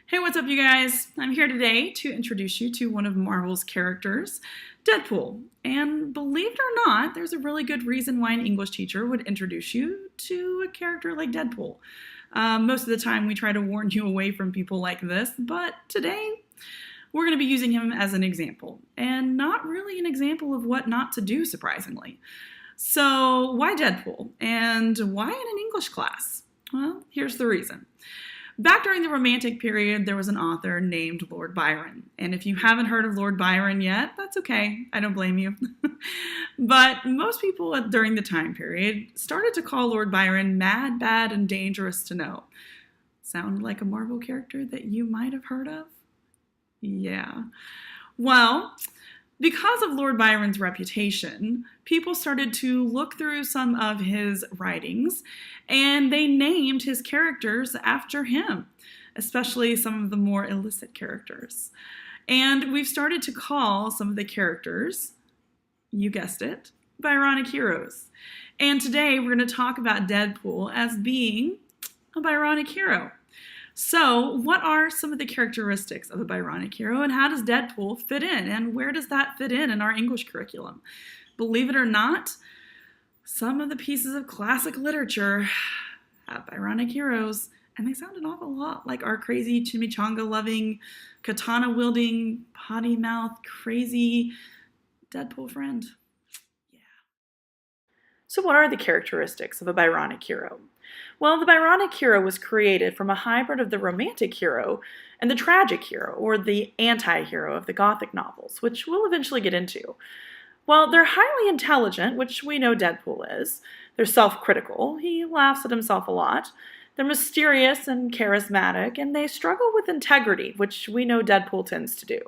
Hey, what's up, you guys? I'm here today to introduce you to one of Marvel's characters, Deadpool. And believe it or not, there's a really good reason why an English teacher would introduce you to a character like Deadpool. Most of the time, we try to warn you away from people like this, but today we're going to be using him as an example, and not really an example of what not to do, surprisingly. So, why Deadpool? And why in an English class? Well, here's the reason. Back during the Romantic period, there was an author named Lord Byron. And if you haven't heard of Lord Byron yet, that's okay. I don't blame you. But most people during the time period started to call Lord Byron mad, bad, and dangerous to know. Sound like a Marvel character that you might have heard of? Yeah. Well, because of Lord Byron's reputation, people started to look through some of his writings, and they named his characters after him, especially some of the more illicit characters. And we've started to call some of the characters, you guessed it, Byronic heroes. And today we're going to talk about Deadpool as being a Byronic hero. So, what are some of the characteristics of a Byronic hero, and how does Deadpool fit in, and where does that fit in our English curriculum? Believe it or not, some of the pieces of classic literature have Byronic heroes, and they sound an awful lot like our crazy chimichanga-loving, katana-wielding, potty-mouthed, crazy Deadpool friend. Yeah. So what are the characteristics of a Byronic hero? Well, the Byronic hero was created from a hybrid of the romantic hero and the tragic hero, or the anti-hero of the Gothic novels, which we'll eventually get into. Well, they're highly intelligent, which we know Deadpool is. They're self-critical. He laughs at himself a lot. They're mysterious and charismatic, and they struggle with integrity, which we know Deadpool tends to do.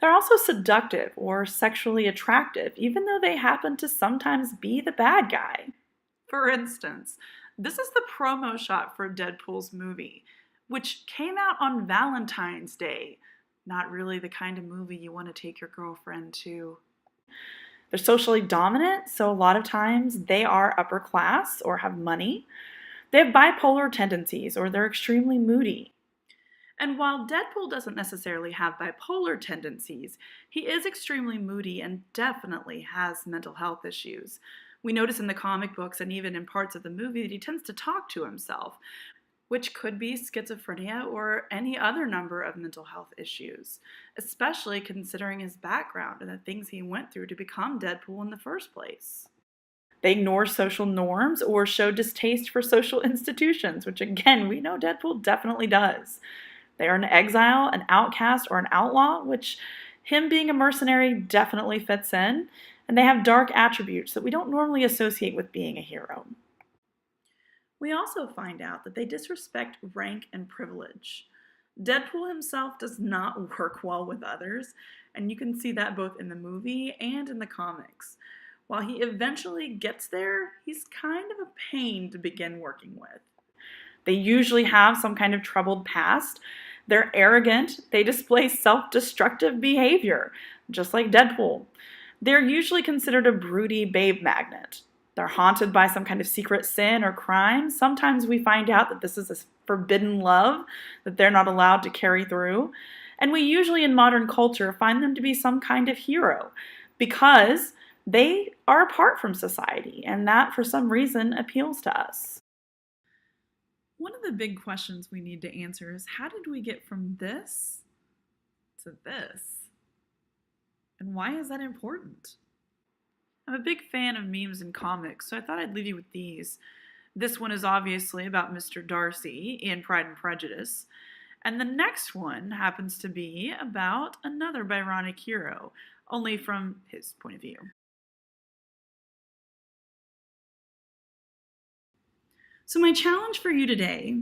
They're also seductive or sexually attractive, even though they happen to sometimes be the bad guy. For instance, this is the promo shot for Deadpool's movie, which came out on Valentine's Day. Not really the kind of movie you want to take your girlfriend to. They're socially dominant, so a lot of times they are upper class or have money. They have bipolar tendencies, or they're extremely moody. And while Deadpool doesn't necessarily have bipolar tendencies, he is extremely moody and definitely has mental health issues. We notice in the comic books and even in parts of the movie that he tends to talk to himself, which could be schizophrenia or any other number of mental health issues, especially considering his background and the things he went through to become Deadpool in the first place. They ignore social norms or show distaste for social institutions, which again, we know Deadpool definitely does. They are an exile, an outcast, or an outlaw, which him being a mercenary definitely fits in. And they have dark attributes that we don't normally associate with being a hero. We also find out that they disrespect rank and privilege. Deadpool himself does not work well with others, and you can see that both in the movie and in the comics. While he eventually gets there, he's kind of a pain to begin working with. They usually have some kind of troubled past. They're arrogant. They display self-destructive behavior, just like Deadpool. They're usually considered a broody babe magnet. They're haunted by some kind of secret sin or crime. Sometimes we find out that this is a forbidden love that they're not allowed to carry through. And we usually in modern culture find them to be some kind of hero because they are apart from society, and that for some reason appeals to us. One of the big questions we need to answer is, how did we get from this to this? And why is that important? I'm a big fan of memes and comics, so I thought I'd leave you with these. This one is obviously about Mr. Darcy in Pride and Prejudice. And the next one happens to be about another Byronic hero, only from his point of view. So my challenge for you today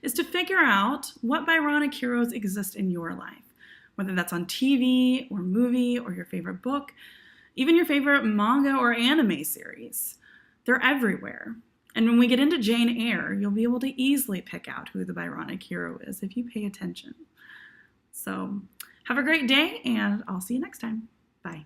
is to figure out what Byronic heroes exist in your life. Whether that's on TV or movie or your favorite book, even your favorite manga or anime series. They're everywhere. And when we get into Jane Eyre, you'll be able to easily pick out who the Byronic hero is if you pay attention. So have a great day, and I'll see you next time. Bye.